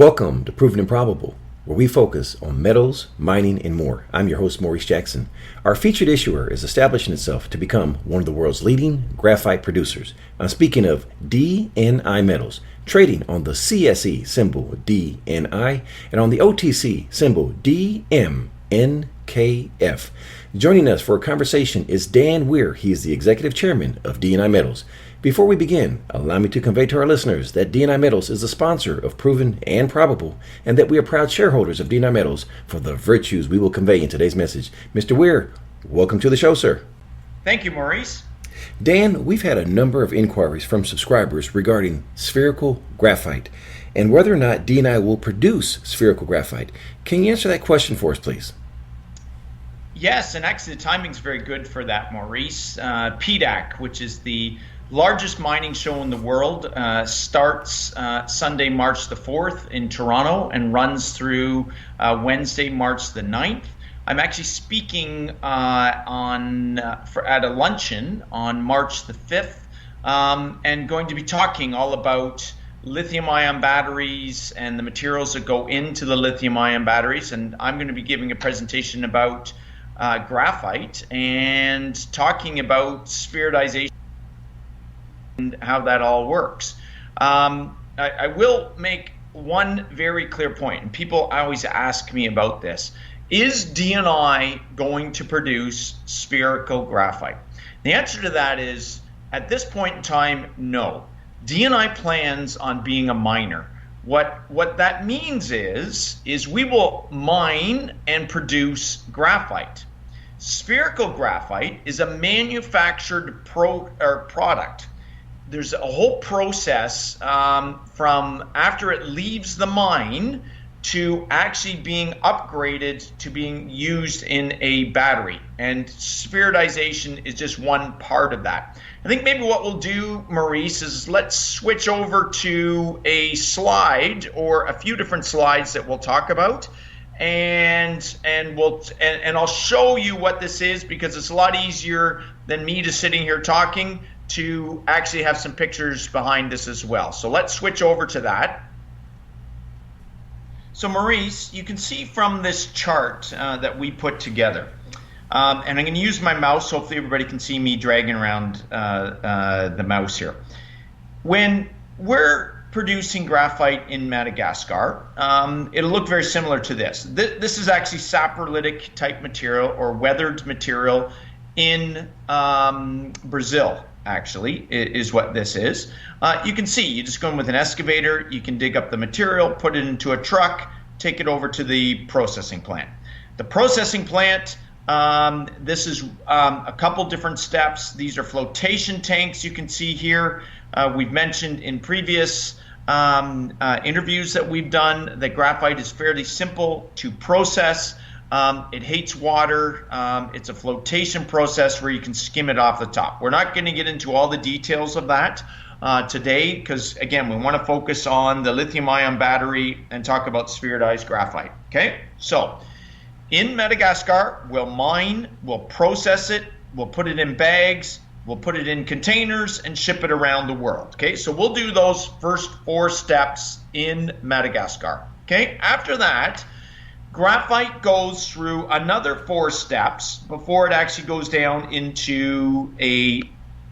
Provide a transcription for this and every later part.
Welcome to Proven and Probable, where we focus on metals, mining, and more. I'm your host, Maurice Jackson. Our featured issuer is establishing itself to become one of the world's leading graphite producers. I'm speaking of DNI Metals, trading on the CSE symbol DNI and on the OTC symbol DMNKF. Joining us for a conversation is Dan Weir. He is the executive chairman of DNI Metals. Before we begin, allow me to convey to our listeners that DNI Metals is a sponsor of Proven and Probable, and that we are proud shareholders of DNI Metals for the virtues we will convey in today's message. Mr. Weir, welcome to the show, sir. Thank you, Maurice. Dan, we've had a number of inquiries from subscribers regarding spherical graphite and whether or not DNI will produce spherical graphite. Can you answer that question for us, please? Yes, and actually the timing's very good for that, Maurice. PDAC, which is the largest mining show in the world, starts Sunday, March the 4th in Toronto and runs through Wednesday, March the 9th. I'm actually speaking at a luncheon on March the 5th and going to be talking all about lithium-ion batteries and the materials that go into the lithium-ion batteries. And I'm going to be giving a presentation about graphite and talking about spheritization and how that all works. I will make one very clear point, and people always ask me about this. Is DNI going to produce spherical graphite? The answer to that is, at this point in time, no. DNI plans on being a miner. What that means is we will mine and produce graphite. Spherical graphite is a manufactured product. There's a whole process from after it leaves the mine to actually being upgraded to being used in a battery. And spheritization is just one part of that. I think maybe what we'll do, Maurice, is let's switch over to a slide or a few different slides that we'll talk about. And I'll show you what this is, because it's a lot easier than me just sitting here talking to actually have some pictures behind this as well. So let's switch over to that. So Maurice, you can see from this chart that we put together, and I'm going to use my mouse. Hopefully everybody can see me dragging around the mouse here. When we're producing graphite in Madagascar, it'll look very similar to this. This is actually saprolitic type material or weathered material in Brazil. Actually, is what this is. You can see, you just go in with an excavator, you can dig up the material, put it into a truck, take it over to the processing plant. The processing plant, this is a couple different steps. These are flotation tanks you can see here. We've mentioned in previous interviews that we've done that graphite is fairly simple to process. It hates water. It's a flotation process where you can skim it off the top. We're not going to get into all the details of that today because, again, we want to focus on the lithium-ion battery and talk about spheritized graphite. Okay, so in Madagascar, we'll mine, we'll process it, we'll put it in bags, we'll put it in containers and ship it around the world. Okay, so we'll do those first 4 steps in Madagascar. Okay, after that, graphite goes through another 4 steps before it actually goes down into a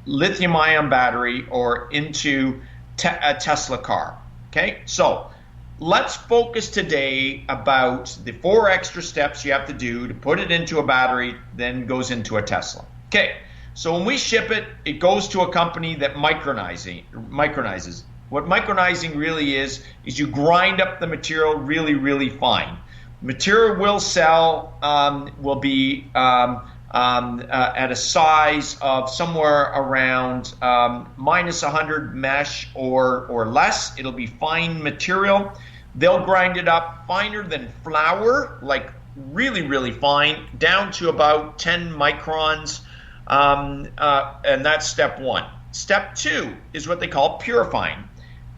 lithium-ion battery or into a Tesla car. Okay, so let's focus today about the 4 extra steps you have to do to put it into a battery, then goes into a Tesla. Okay, so when we ship it, it goes to a company that micronizes. What micronizing really is you grind up the material really, really fine. Material will sell, will be at a size of somewhere around minus 100 mesh or less. It'll be fine material. They'll grind it up finer than flour, like really, really fine, down to about 10 microns, and that's step 1. Step 2 is what they call purifying.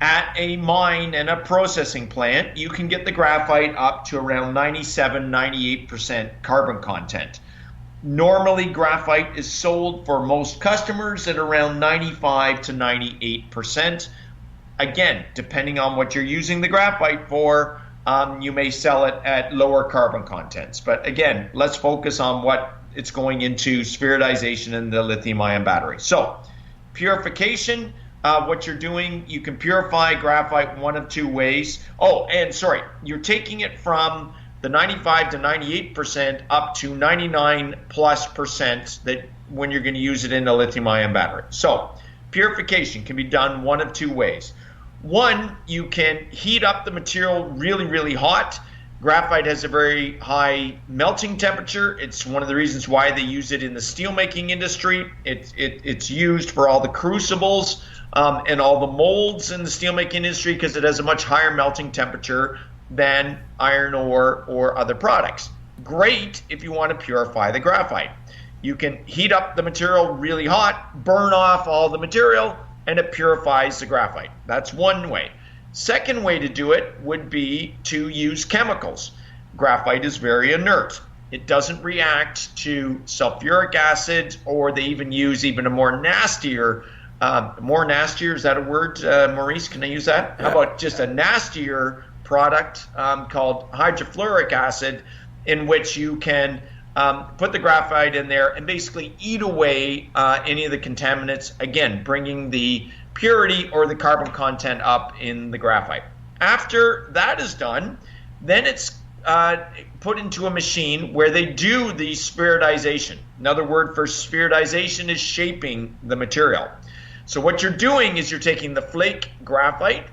At a mine and a processing plant, you can get the graphite up to around 97-98% carbon content. Normally, graphite is sold for most customers at around 95 to 98%. Again, depending on what you're using the graphite for, you may sell it at lower carbon contents. But again, let's focus on what it's going into, spheritization in the lithium-ion battery. So purification, what you're doing, you can purify graphite one of two ways. Oh, and sorry, you're taking it from the 95 to 98% up to 99+% that when you're going to use it in a lithium-ion battery. So purification can be done one of two ways. One, you can heat up the material really, really hot. Graphite has a very high melting temperature. It's one of the reasons why they use it in the steelmaking industry. It's used for all the crucibles and all the molds in the steelmaking industry because it has a much higher melting temperature than iron ore or other products. Great if you want to purify the graphite. You can heat up the material really hot, burn off all the material, and it purifies the graphite. That's one way. Second way to do it would be to use chemicals. Graphite is very inert. It doesn't react to sulfuric acid, or they even use even a more nastier, is that a word, Maurice? Can I use that? Yeah. How about just a nastier product called hydrofluoric acid, in which you can put the graphite in there and basically eat away any of the contaminants, again, bringing the purity or the carbon content up in the graphite. After that is done, then it's put into a machine where they do the spheritization. Another word for spheritization is shaping the material. So what you're doing is you're taking the flake graphite,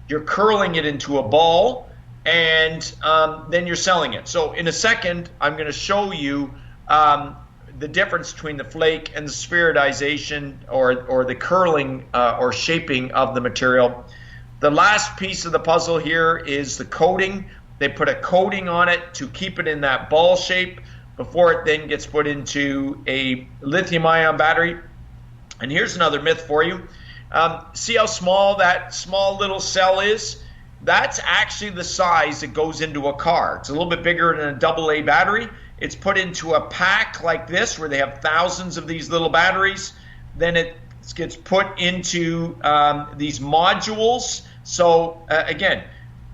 you're curling it into a ball, and then you're selling it. So in a second, I'm going to show you the difference between the flake and the spheritization or the curling or shaping of the material. The last piece of the puzzle here is the coating. They put a coating on it to keep it in that ball shape before it then gets put into a lithium-ion battery. And here's another myth for you. See how small that small little cell is? That's actually the size that goes into a car. It's a little bit bigger than a AA battery. It's put into a pack like this where they have thousands of these little batteries. Then it gets put into these modules. So again,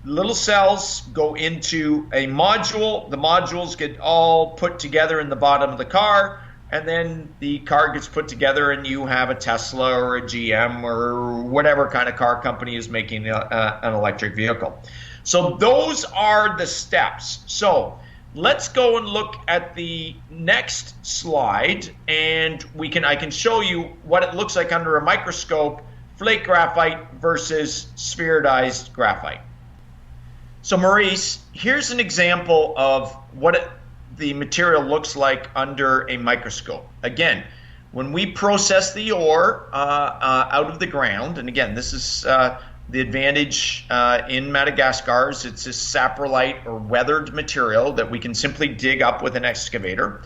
little cells go into a module. The modules get all put together in the bottom of the car. And then the car gets put together and you have a Tesla or a GM or whatever kind of car company is making an electric vehicle. So those are the steps. So let's go and look at the next slide, and I can show you what it looks like under a microscope, flake graphite versus spheritized graphite. So Maurice, here's an example of what the material looks like under a microscope. Again, when we process the ore out of the ground, and again, this is the advantage in Madagascar, is it's this saprolite or weathered material that we can simply dig up with an excavator.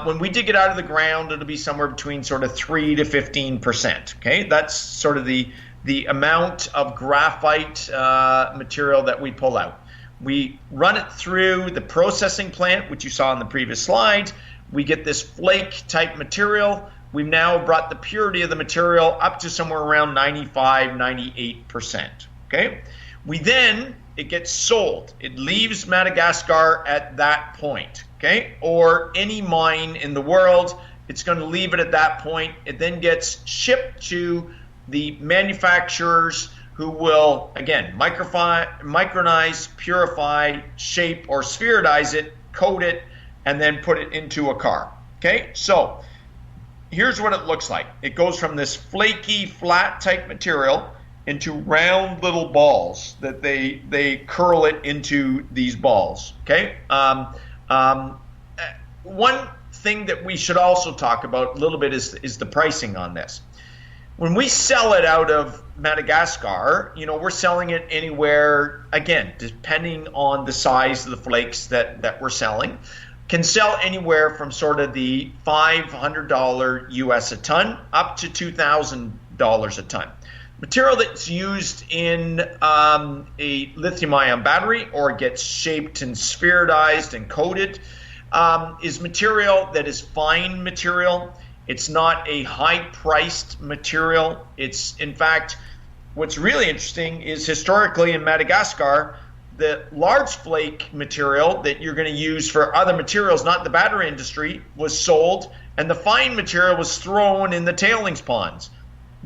When we dig it out of the ground, it'll be somewhere between sort of 3 to 15%. Okay, that's sort of the amount of graphite material that we pull out. We run it through the processing plant, which you saw in the previous slide. We get this flake type material. We've now brought the purity of the material up to somewhere around 95, 98%. Okay. It gets sold. It leaves Madagascar at that point. Okay. Or any mine in the world, it's going to leave it at that point. It then gets shipped to the manufacturers who will, again, micronize, purify, shape, or spheritize it, coat it, and then put it into a car. Okay, so here's what it looks like. It goes from this flaky, flat type material into round little balls that they curl it into these balls. Okay, one thing that we should also talk about a little bit is the pricing on this. When we sell it out of Madagascar, we're selling it anywhere, again, depending on the size of the flakes that we're selling, can sell anywhere from sort of the $500 US a ton up to $2,000 a ton. Material that's used in a lithium-ion battery or gets shaped and spheritized and coated is material that is fine material. It's not a high-priced material. It's, in fact, what's really interesting is historically in Madagascar, the large flake material that you're going to use for other materials, not the battery industry, was sold, and the fine material was thrown in the tailings ponds.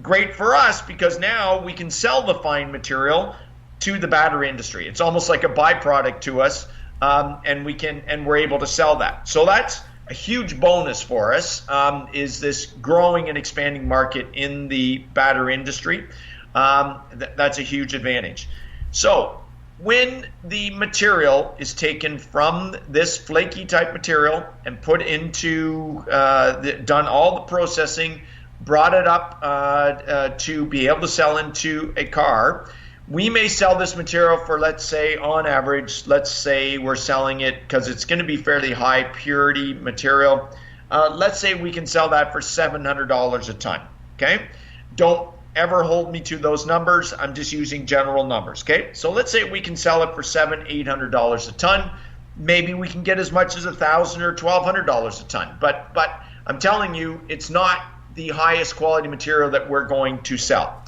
Great for us because now we can sell the fine material to the battery industry. It's almost like a byproduct to us, and we're able to sell that. So that's a huge bonus for us, is this growing and expanding market in the battery industry. That's a huge advantage. So when the material is taken from this flaky type material and put into, done all the processing, brought it up to be able to sell into a car, we may sell this material for, let's say, on average, let's say we're selling it because it's going to be fairly high purity material. Let's say we can sell that for $700 a ton, okay? Don't ever hold me to those numbers. I'm just using general numbers, okay? So let's say we can sell it for $700-800 a ton. Maybe we can get as much as $1,000 or $1,200 a ton. But I'm telling you, it's not the highest quality material that we're going to sell.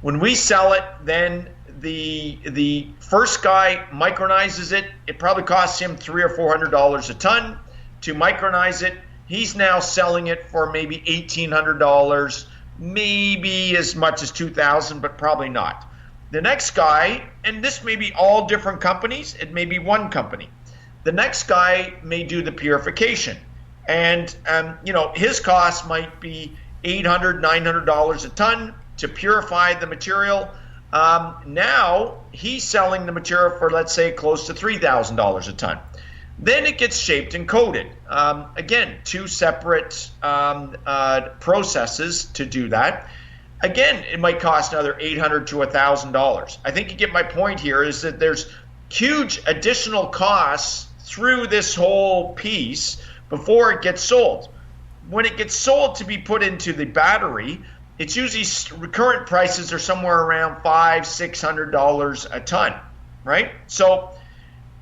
When we sell it, then the first guy micronizes it. It probably costs him $300 or $400 a ton to micronize it. He's now selling it for maybe $1,800, maybe as much as $2,000, but probably not. The next guy, and this may be all different companies, it may be one company. The next guy may do the purification, and his cost might be $800, $900 a ton to purify the material. Now he's selling the material for, let's say, close to $3,000 a ton. Then it gets shaped and coated. Again, two separate processes to do that. Again, it might cost another $800 to $1,000. I think you get my point here is that there's huge additional costs through this whole piece before it gets sold. When it gets sold to be put into the battery, it's usually current prices are somewhere around $500-600 a ton, right? So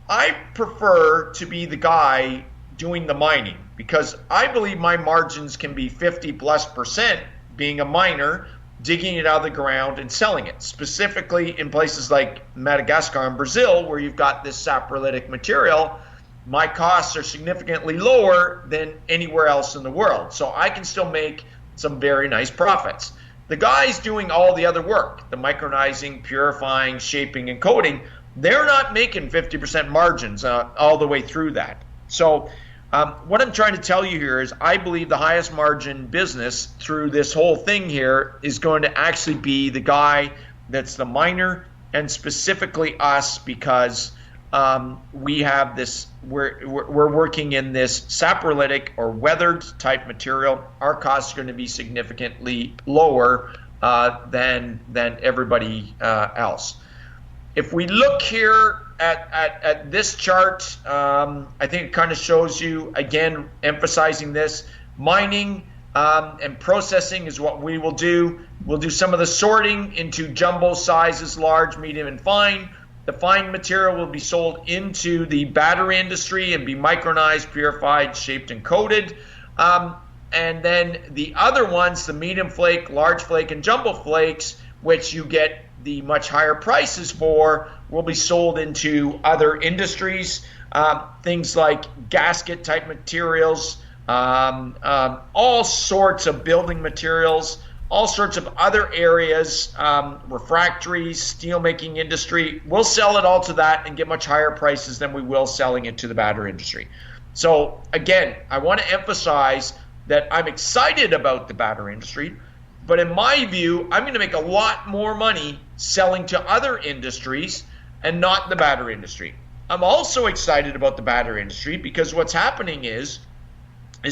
I prefer to be the guy doing the mining because I believe my margins can be 50+% being a miner, digging it out of the ground and selling it, specifically in places like Madagascar and Brazil where you've got this saprolitic material. My costs are significantly lower than anywhere else in the world, so I can still make some very nice profits. The guys doing all the other work, the micronizing, purifying, shaping, and coating, they're not making 50% margins all the way through that. So what I'm trying to tell you here is I believe the highest margin business through this whole thing here is going to actually be the guy that's the miner, and specifically us, because we have this, we're working in this saprolitic or weathered type material. Our costs are going to be significantly lower than everybody else. If we look here at this chart, I think it kind of shows you, again, emphasizing this, mining and processing is what we will do. We'll do some of the sorting into jumbo sizes, large, medium, and fine. The fine material will be sold into the battery industry and be micronized, purified, shaped, and coated. And then the other ones, the medium flake, large flake, and jumbo flakes, which you get the much higher prices for, will be sold into other industries, things like gasket type materials, all sorts of building materials, all sorts of other areas, refractories, steel making industry. We'll sell it all to that and get much higher prices than we will selling it to the battery industry. So again, I want to emphasize that I'm excited about the battery industry, but in my view, I'm going to make a lot more money selling to other industries and not the battery industry. I'm also excited about the battery industry because what's happening is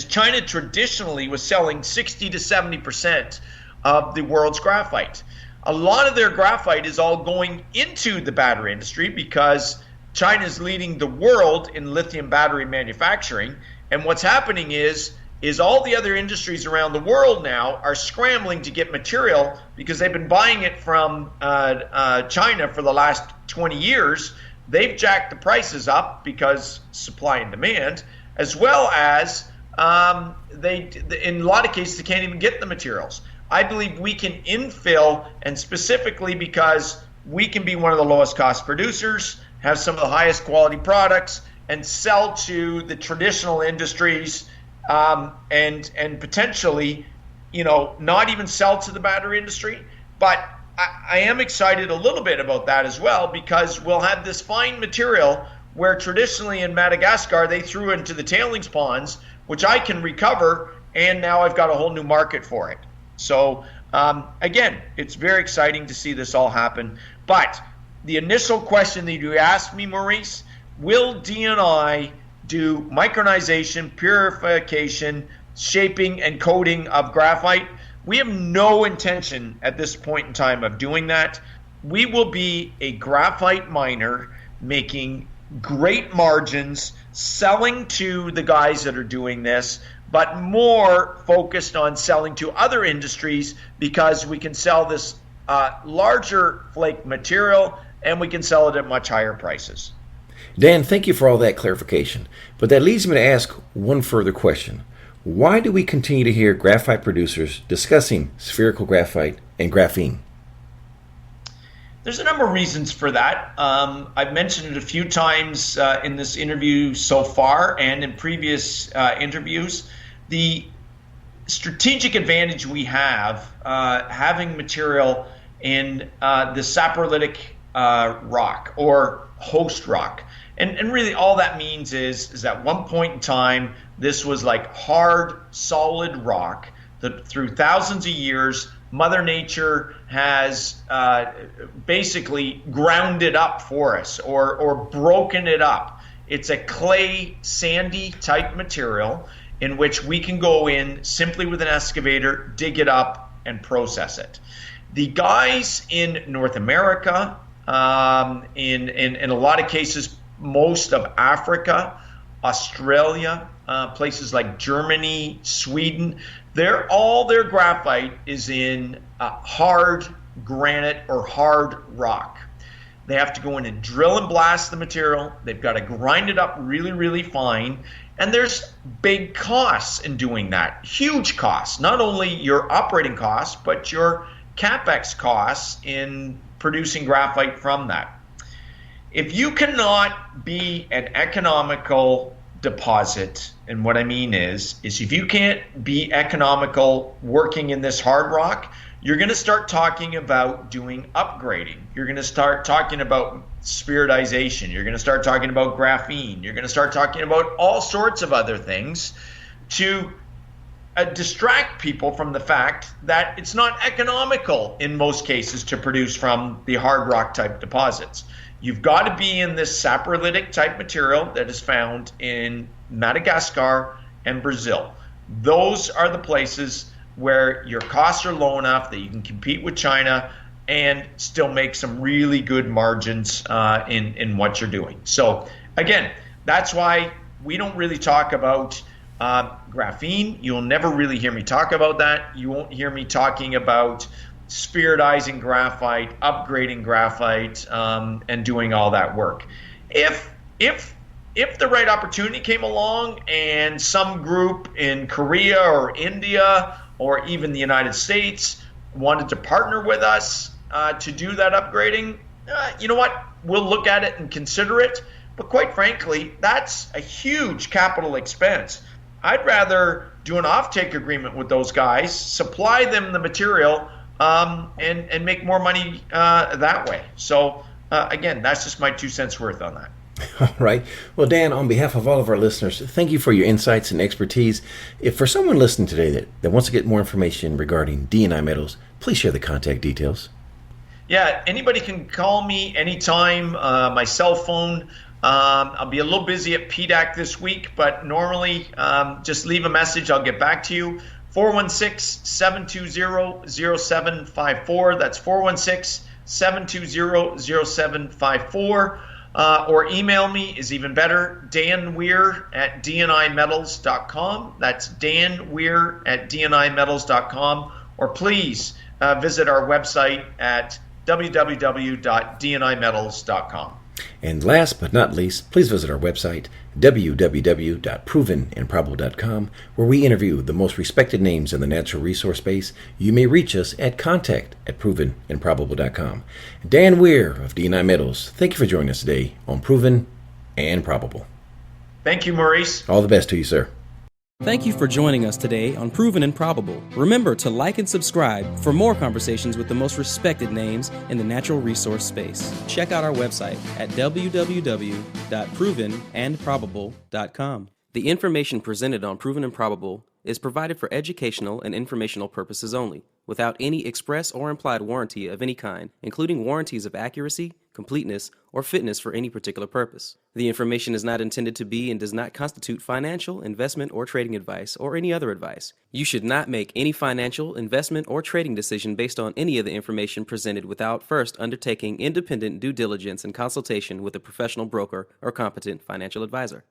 China traditionally was selling 60 to 70% of the world's graphite. A lot of their graphite is all going into the battery industry because China is leading the world in lithium battery manufacturing. And what's happening is all the other industries around the world now are scrambling to get material because they've been buying it from China for the last 20 years. They've jacked the prices up because supply and demand, as well as in a lot of cases they can't even get the materials. I believe we can infill, and specifically because we can be one of the lowest cost producers, have some of the highest quality products, and sell to the traditional industries, and potentially, not even sell to the battery industry. But I am excited a little bit about that as well, because we'll have this fine material where traditionally in Madagascar they threw into the tailings ponds, which I can recover, and now I've got a whole new market for it. So again, it's very exciting to see this all happen. But the initial question that you asked me, Maurice, will DNI do micronization, purification, shaping, and coating of graphite? We have no intention at this point in time of doing that. We will be a graphite miner making great margins, selling to the guys that are doing this, but more focused on selling to other industries, because we can sell this larger flake material and we can sell it at much higher prices. Dan, thank you for all that clarification. But that leads me to ask one further question. Why do we continue to hear graphite producers discussing spherical graphite and graphene? There's a number of reasons for that. I've mentioned it a few times in this interview so far and in previous interviews. The strategic advantage we have having material in the saprolitic rock or host rock. And really all that means is at one point in time, this was like hard, solid rock that through thousands of years, Mother Nature has basically ground it up for us or broken it up. It's a clay, sandy type material in which we can go in simply with an excavator, dig it up, and process it. The guys in North America, in a lot of cases, most of Africa, Australia, places like Germany, Sweden, all their graphite is in hard granite or hard rock. They have to go in and drill and blast the material. They've got to grind it up really, really fine. And there's big costs in doing that, huge costs, not only your operating costs, but your CapEx costs in producing graphite from that. If you cannot be an economical deposit, and what I mean is if you can't be economical working in this hard rock, you're going to start talking about doing upgrading. You're going to start talking about spheritization. You're going to start talking about graphene. You're going to start talking about all sorts of other things to distract people from the fact that it's not economical in most cases to produce from the hard rock type deposits. You've got to be in this saprolitic type material that is found in Madagascar and Brazil. Those are the places where your costs are low enough that you can compete with China and still make some really good margins in what you're doing. So again, that's why we don't really talk about graphene. You'll never really hear me talk about that. You won't hear me talking about spheritizing graphite, upgrading graphite, and doing all that work. If the right opportunity came along and some group in Korea or India or even the United States wanted to partner with us to do that upgrading, you know what? We'll look at it and consider it. But quite frankly, that's a huge capital expense. I'd rather do an offtake agreement with those guys, supply them the material, and make more money that way. So again, that's just my 2 cents worth on that. All right. Well, Dan, on behalf of all of our listeners, thank you for your insights and expertise. If for someone listening today that wants to get more information regarding DNI metals, please share the contact details. Yeah, anybody can call me anytime. My cell phone. I'll be a little busy at PDAC this week, but normally just leave a message. I'll get back to you. 416-720-0754. That's 416-720-0754. Or email me is even better, danweir@dnimetals.com. That's danweir@dnimetals.com. Or please visit our website at www.dnimetals.com. And last but not least, please visit our website, www.provenandprobable.com, where we interview the most respected names in the natural resource space. You may reach us at contact@provenandprobable.com. Dan Weir of DNI Metals, thank you for joining us today on Proven and Probable. Thank you, Maurice. All the best to you, sir. Thank you for joining us today on Proven and Probable. Remember to like and subscribe for more conversations with the most respected names in the natural resource space. Check out our website at www.provenandprobable.com. The information presented on Proven and Probable is provided for educational and informational purposes only, without any express or implied warranty of any kind, including warranties of accuracy, completeness, or fitness for any particular purpose. The information is not intended to be and does not constitute financial, investment, or trading advice, or any other advice. You should not make any financial, investment, or trading decision based on any of the information presented without first undertaking independent due diligence and consultation with a professional broker or competent financial advisor.